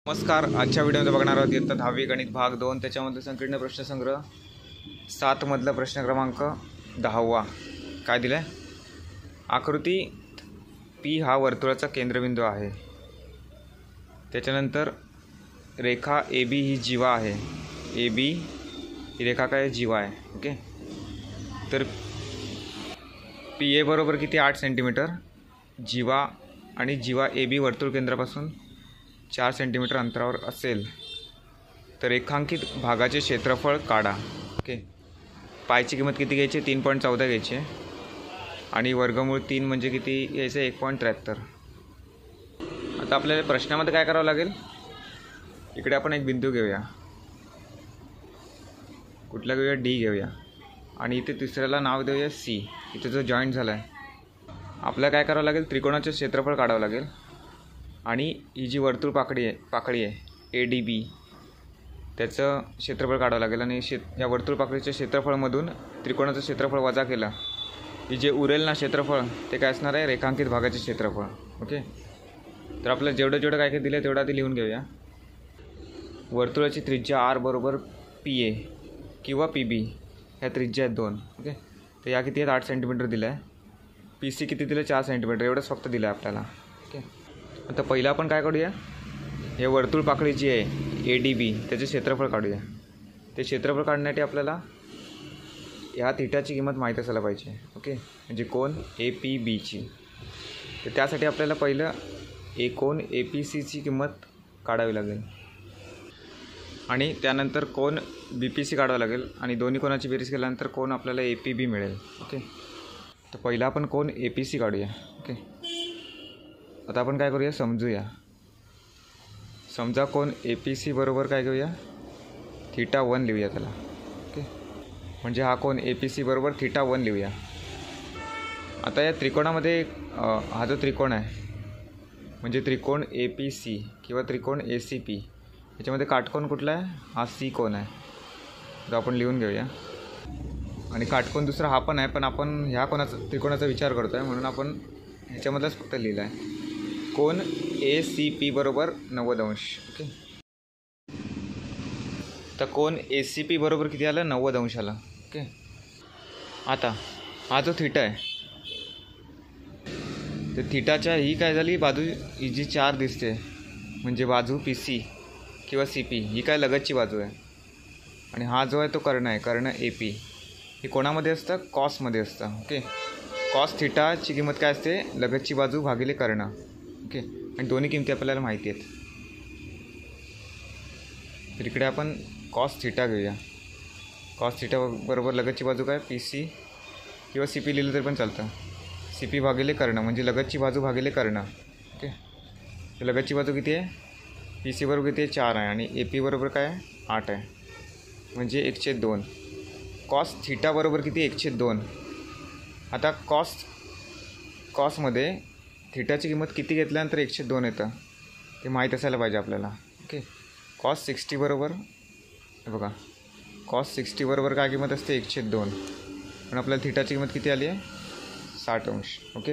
नमस्कार. आजच्या व्हिडिओमध्ये बघणार आहोत इयत्ता 10वी गणित भाग 2. त्याच्यामध्ये संकीर्ण प्रश्नसंग्रह 7 मधला प्रश्न क्रमांक 10वा. काय दिलं आहे? आकृती P हा वर्तुळाचा केंद्रबिंदू आहे. त्याच्यानंतर रेखा AB ही जीवा आहे. AB ही रेखा काय? जीवा आहे. ओके. तर PA बरोबर किती? 8 सेंटीमीटर. जीवा आणि जीवा AB वर्तुळ केंद्रापासून 4 सेंटीमीटर अंतरावर असेल तर रेखांकित भागाचे क्षेत्रफळ काढा. ओके. पायची किंमत किती घ्यायची? 3.14 घ्यायची आणि वर्गमूळ 3 म्हणजे किती घ्यायचं? 1.73. आता आपल्याला प्रश्नामध्ये काय करावं लागेल? इकडे आपण एक बिंदू घेऊया. कुठला घेऊया? D घेऊया. आणि इथे तिसऱ्याला नाव देऊया C. इथे जो जॉईंट झाला आहे आपल्याला काय करावं लागेल? त्रिकोणाचे क्षेत्रफळ काढावं लागेल. आणि ही जी वर्तुळ पाकळी आहे ADB त्याचं क्षेत्रफळ काढावं लागेल. आणि या वर्तुळ पाकळीच्या क्षेत्रफळमधून त्रिकोणाचं क्षेत्रफळ वजा केलं की जे उरेल ना क्षेत्रफळ ते काय असणार आहे? रेखांकित भागाचे क्षेत्रफळ. ओके. तर आपल्याला जेवढं काय दिलं तेवढं आधी लिहून घेऊया. वर्तुळाची त्रिज्या R बरोबर PA किंवा PB ह्या त्रिज्या आहेत 2. ओके. तर या किती आहेत? 8 सेंटीमीटर दिलं आहे. PC किती दिलं? 4 सेंटीमीटर. एवढंच फक्त दिलं आहे आपल्याला. ओके. आता पहिलं आपण काय काढूया? हे वर्तुळ पाकळी जी आहे ADB त्याचे क्षेत्रफळ काढूया. ते क्षेत्रफळ काढण्यासाठी आपल्याला ह्या थिटाची किंमत माहीत असायला पाहिजे. ओके. म्हणजे कोन APBची. तर त्यासाठी आपल्याला पहिलं कोन APCची किंमत काढावी लागेल आणि त्यानंतर कोन BPC काढावं लागेल आणि दोन्ही कोणाची बेरीज केल्यानंतर कोन आपल्याला APB मिळेल. ओके. तर पहिला आपण कोन APC काढूया. ओके. आता आपण काय करूया? समजूया. समजा कोन APC बरोबर काय घेऊया? θ1 लिहूया त्याला. ओके. म्हणजे हा कोन APC बरोबर θ1 लिहूया. आता या त्रिकोणामध्ये हा जो त्रिकोण आहे म्हणजे त्रिकोण APC किंवा त्रिकोण ACP याच्यामध्ये काटकोन कुठला आहे? हा C कोन आहे. तो आपण लिहून घेऊया. आणि काटकोन दुसरा हा पण आहे, पण आपण ह्या त्रिकोणाचा विचार करतो आहे म्हणून आपण ह्याच्यामधलाच फक्त लिहिलं आहे. कोन ACP बरोबर 90 अंश. ओके. तर कोन ACP बरोबर किती आलं? 90 अंश आला. ओके. आता हा जो थिटा आहे तर थिटाच्या ही काय झाली? बाजू ही जी 4 दिसते म्हणजे बाजू PC किंवा CP ही काय लगतची बाजू आहे. आणि हा जो आहे तो कर्ण आहे. कर्ण AP हे कोणामध्ये असतं? कॉसमध्ये असतं. ओके. कॉस थिटाची किंमत काय असते? लगतची बाजू भागिले कर्ण. ओके. आणि दोन्ही किमती आपल्याला माहिती आहेत. तर इकडे आपण कॉस थिटा घेऊया. कॉस थिटा बरोबर लगतची बाजू काय? PC किंवा CP लिहिलं तरी पण चालतं. CP भागिले कर्ण म्हणजे लगतची बाजू भागिले कर्ण. ओके. तर लगतची बाजू किती आहे? PC बरोबर किती आहे? 4 आहे. आणि AP बरोबर काय आहे? 8 आहे. म्हणजे 1/2. कॉस थिटा बरोबर किती? 1/2. आता कॉसमध्ये थिटाची किंमत किती घेतल्यानंतर 1/2 येतं ते माहीत असायला पाहिजे आपल्याला. ओके. कॉस 60 बरोबर हे बघा कॉस 60 बरोबर काय किंमत असते? 1/2. पण आपल्याला थिटाची किंमत किती आली आहे? 60 अंश. ओके.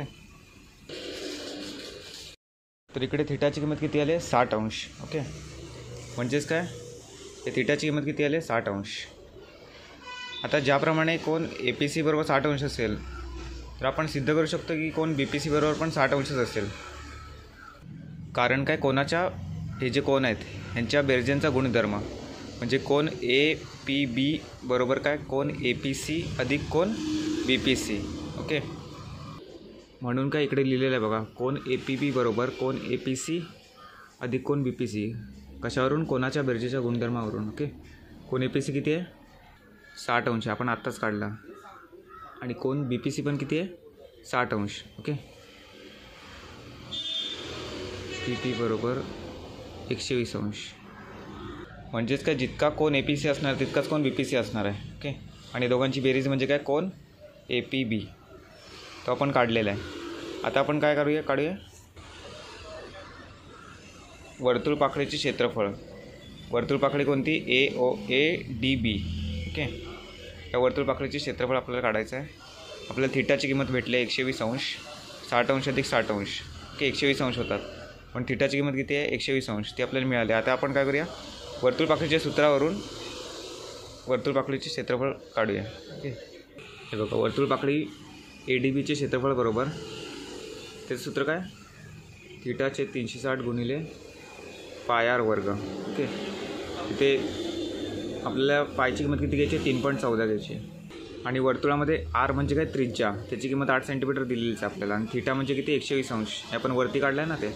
तर इकडे थिटाची किंमत किती आली आहे? 60 अंश. ओके. म्हणजेच काय? हे थिटाची किंमत किती आली आहे? 60 अंश. आता ज्याप्रमाणे कोन APC बरोबर 60 अंश असेल तर आपण सिद्ध करू शकतो की कोन BPC बरोबर पण 60 अंशच असेल. कारण काय? कोणाच्या हे जे कोन आहेत ह्यांच्या बेरजेंचा गुणधर्म म्हणजे कोन APB बरोबर काय? कोन APC अधिक कोन BPC. ओके. म्हणून काय इकडे लिहिलेलं आहे बघा कोन APB बरोबर कोन APC अधिक कोन BPC. कशावरून? कोणाच्या बेरजेच्या गुणधर्मावरून. ओके. कोन APC किती आहे? 60 अंश आपण आत्ताच काढला. आणि कोन BPC पण किती आहे? 60 अंश. ओके. PP बरोबर 120 अंश. म्हणजेच काय? जितका कोन APC असणार तितकाच कोन BPC असणार आहे. ओके. आणि दोघांची बेरीज म्हणजे काय? कोन APB तो आपण काढलेला आहे. आता आपण काय काढूया वर्तुळ पाकळीचे क्षेत्रफळ. वर्तुळ पाकळी कोणती? ADB. ओके. या वर्तुळ पाकळीचे क्षेत्रफळ आपल्याला काढायचं आहे. आपल्याला थिटाची किंमत भेटली आहे 120 अंश. 60 अंश अधिक 60 अंश. ओके. 120 अंश होतात. पण थिटाची किंमत किती आहे 120 अंश, ती आपल्याला मिळाली. आता आपण काय करूया, वर्तुळ पाकळीच्या सूत्रावरून वर्तुळ पाकळीचे क्षेत्रफळ काढूया. ओके, हे बघा, वर्तुळ पाकळी ADBचे क्षेत्रफळ बरोबर त्याचं सूत्र काय, थिटाचे 360 गुणिले पाय r वर्ग. ओके, तिथे आपल्याला पायची किंमत किती घ्यायची, 3.14 घ्यायची. आणि वर्तुळामध्ये r म्हणजे काय, त्रिज्या, त्याची किंमत 8 सेंटीमीटर दिलेलीच आपल्याला. आणि थिटा म्हणजे किती, 120 अंश, हे आपण वरती काढलं आहे ना, ते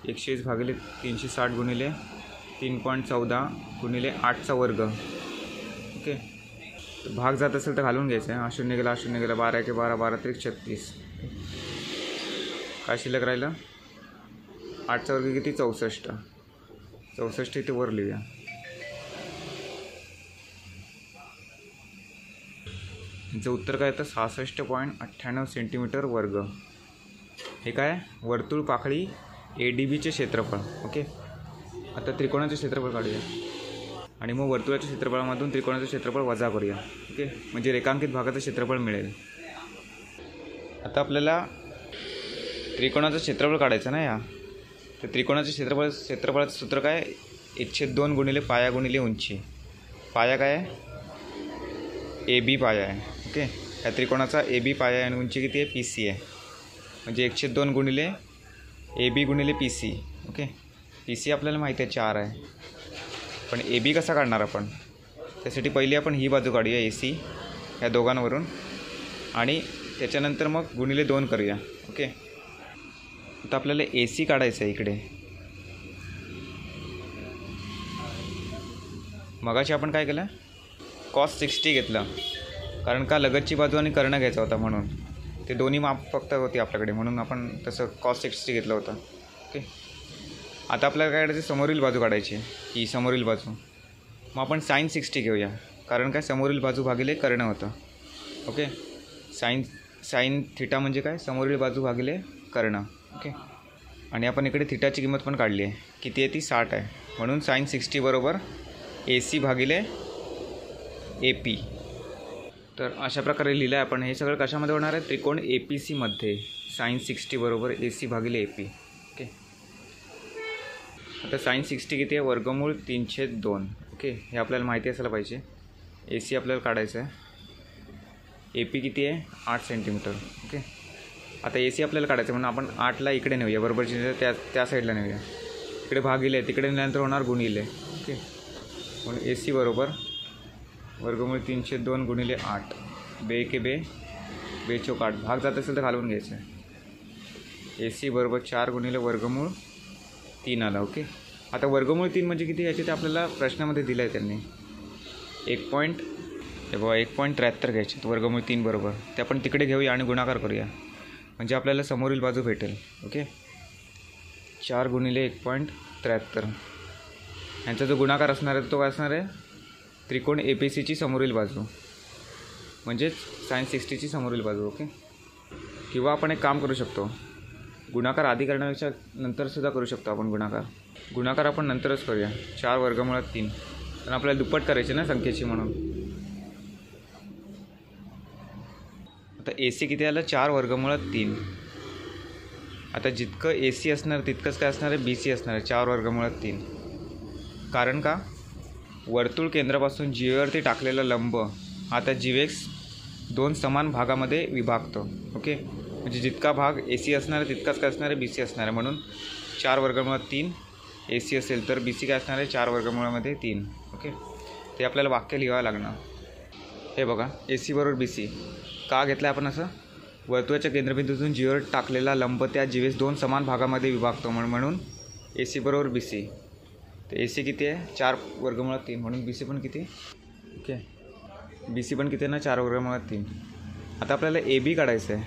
120 भागिले 360 गुणिले 3.14 गुणिले 8चा वर्ग. ओके, भाग जात असेल तर घालून घ्यायचं आहे. 0 गेला, 0 गेला, 12 के 12, 12 त्रिक 36, काय शिल्लक राहिलं, 8चा वर्ग किती, 64. 64 इथे वर लिहूया. याचं उत्तर काय येतं, 66.98 सेंटीमीटर वर्ग. हे काय, वर्तुळ पाकळी ADBचे क्षेत्रफळ. ओके, आता त्रिकोणाचे क्षेत्रफळ काढूया आणि मग वर्तुळाच्या क्षेत्रफळामधून त्रिकोणाचं क्षेत्रफळ वजा करूया. ओके, म्हणजे रेखांकित भागाचं क्षेत्रफळ मिळेल. आता आपल्याला त्रिकोणाचं क्षेत्रफळ काढायचं ना, या तर त्रिकोणाचं क्षेत्रफळाचं सूत्र काय, 1/2 गुणिले पाया गुणिले उंची. पाया काय आहे, AB पाया आहे. ओके, या त्रिकोणाचा AB पाया आहे आणि उंची किती आहे, PC आहे. म्हणजे 1/2 गुणिले AB गुणिले PC. ओके, PC आपल्याला माहिती आहे 4 आहे, पण AB कसा काढणार आपण, त्यासाठी पहिली आपण ही बाजू काढूया AC या दोघांवरून आणि त्याच्यानंतर मग गुणिले 2 करूया. ओके, आता आपल्याला AC काढायचं आहे इकडे. मगाशी आपण काय केलं, cos 60 घेतलं, कारण का लगतची बाजू आणि कर्ण घ्यायचा होता म्हणून, ते दोन्ही माप फक्त होती आपल्याकडे म्हणून आपण तसं cos 60 घेतलं होतं. ओके, आता आपल्याला काय करायचं, समोरील बाजू काढायची, ही समोरील बाजू. मग आपण sin 60 घेऊया, कारण काय, समोरील बाजू भागिले कर्ण होतं. ओके, साइन थिटा म्हणजे काय, समोरील बाजू भागिले कर्ण. ओके, आणि आपण इकडे थिटाची किंमत पण काढली आहे, किती आहे ती, 60 आहे. म्हणून sin 60 बरोबर AC भागिले AP. तर अशा प्रकारे लिहिलं आहे आपण. हे सगळं कशामध्ये होणार आहे, त्रिकोण APC मध्ये sin 60 बरोबर AC भागिले AP. ओके, आता sin 60 किती आहे, वर्गमूळ 3/2. ओके, हे आपल्याला माहिती असायला पाहिजे. AC आपल्याला काढायचं आहे. AP किती आहे, 8 सेंटीमीटर. ओके, आता AC आपल्याला काढायचं म्हणून आपण 8ला इकडे नेऊया, बरोबर त्या साईडला नेऊया. इकडे भागिले, तिकडे नेल्यानंतर होणार गुणिले. ओके, म्हणून AC बरोबर वर्गमूळ 3/2 गुणिले 8, 2 के 2, 2 चौक 8. भाग जात असेल तर घालून घ्यायचं आहे. AC बरोबर 4 गुणिले वर्गमूळ 3 आला. ओके, आता वर्गमूळ 3 म्हणजे किती याचे ते आपल्याला प्रश्नामध्ये दिलं आहे त्यांनी. 1.73 घ्यायचे, वर्गमूळ 3 बरोबर. ते आपण तिकडे घेऊया आणि गुणाकार करूया, म्हणजे आपल्याला समोरील बाजू भेटेल. ओके, 4 गुणिले 1.73, यांचा जो गुणाकार असणार आहे तो काय असणार आहे, त्रिकोण APCची समोरील बाजू म्हणजेच sin 60ची समोरील बाजू. ओके, किंवा आपण एक काम करू शकतो, गुणाकार आधी करण्यापेक्षा नंतरसुद्धा करू शकतो आपण. गुणाकार आपण नंतरच करूया. 4 वर्गमुळात 3, कारण आपल्याला दुप्पट करायची ना संख्येची म्हणून. आता AC किती आलं, 4 वर्गमुळात 3. आता जितकं AC असणार तितकंच काय असणार आहे, BC असणार आहे, 4 वर्गमुळात 3. कारण का, वर्तुळ केंद्रापासून जीवेवरती टाकलेला लंब आता जीवेक्स 2 समान भागामध्ये विभागतो. ओके, म्हणजे जितका भाग AC असणार आहे तितकाच काय असणार आहे, BC असणार आहे. म्हणून 4 वर्गमुळात 3 AC असेल तर BC काय असणार आहे, 4 वर्गमुळामध्ये 3. ओके, ते आपल्याला वाक्य लिहावं लागणार. हे बघा, AC बरोबर BC का घेतलं आपण असं, वर्तुळाच्या केंद्रबिंदूतून जीवेवर टाकलेला लंब त्या जीवेस 2 समान भागामध्ये विभागतो म्हणून AC बरोबर BC. तर AC किती आहे, 4 वर्गमुळात 3, म्हणून BC पण किती. ओके, BC पण किती आहे ना, 4 वर्गमुळात 3. आता आपल्याला AB काढायचं आहे,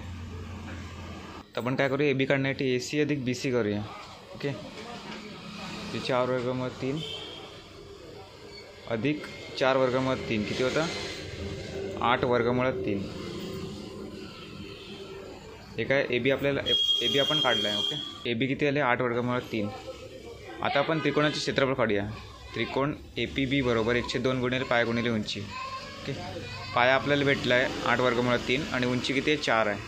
तर आपण काय करूया, AB काढण्यासाठी AC अधिक BC करूया. ओके, ते 4 वर्गमुळात 3 अधिक 4 वर्गमुळात 3 किती होतं, 8 वर्गमुळात 3. हे काय AB आपल्याला AB आपण काढलं आहे. ओके, AB किती आले, 8 वर्गमुळात 3. आता आपण त्रिकोणाचे क्षेत्रफळ काढूया. त्रिकोण APB बरोबर 1/2 गुणिले पाय गुणिले उंची. ओके, पाया आपल्याला भेटला आहे 8 वर्गमुळात 3 आणि उंची किती आहे, 4 आहे.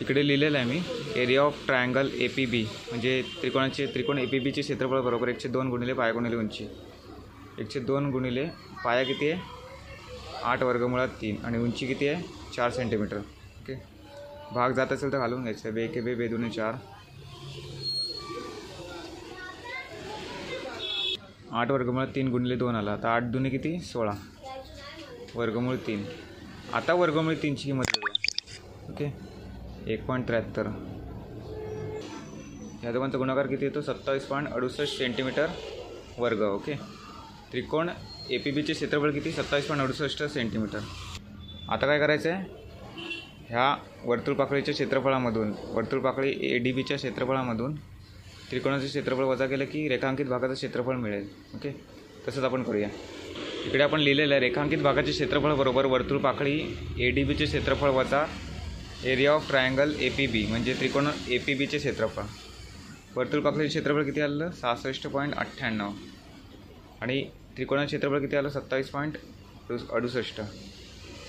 इकडे लिहिलेलं आहे मी, एरिया ऑफ ट्रायंगल APB म्हणजे त्रिकोण APBचे क्षेत्रफळ बरोबर 102 गुणिले पाया गुणिले उंची. 102 गुणिले पाया किती आहे 8 वर्गमुळात 3 आणि उंची किती आहे 4 सेंटीमीटर. ओके, भाग जात असेल तर घालून घ्यायचं. बे के बे, बे दुने 4, 8 वर्गमुळात 3 गुणिले 2 आला. आता 8 दुने किती 16 वर्गमूळ 3. आता वर्गमूळ 3ची किंमत बघूया. ओके, 1.73. ह्या दोघांचा गुणाकार किती येतो 27.68 सेंटीमीटर वर्ग. ओके, त्रिकोण APBचे क्षेत्रफळ किती 27.68 सेंटीमीटर. आता काय करायचं आहे, ह्या वर्तुळपाकळीच्या क्षेत्रफळामधून, वर्तुळपाकळी ADBच्या क्षेत्रफळामधून त्रिकोणाचे क्षेत्रफळ वजा केलं की रेखांकित भागाचं क्षेत्रफळ मिळेल. ओके, तसंच आपण करूया. इकडे आपण लिहिलेलं आहे रेखांकित भागाचे क्षेत्रफळ बरोबर वर्तुळपाकळी ADBचे क्षेत्रफळ वजा एरिया ऑफ ट्रायंगल APB म्हणजे त्रिकोण APBचे क्षेत्रफळ. वर्तुळपाकळीचे क्षेत्रफळ किती आलं 66.98 आणि त्रिकोणाचे क्षेत्रफळ किती आलं 27.68.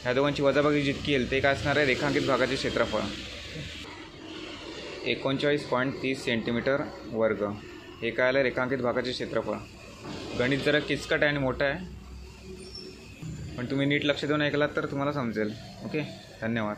ह्या दोघांची वजाबाकी जितकी येईल ते काय असणार आहे रेखांकित भागाचे क्षेत्रफळ 39.30 सेंटीमीटर वर्ग. हे काय आलं रेखांकित भागाचे क्षेत्रफळ. गणित जरा किचकट आहे आणि मोठं आहे, पण तुम्ही नीट लक्ष देऊन ऐकलात तर तुम्हाला समजेल. ओके, धन्यवाद.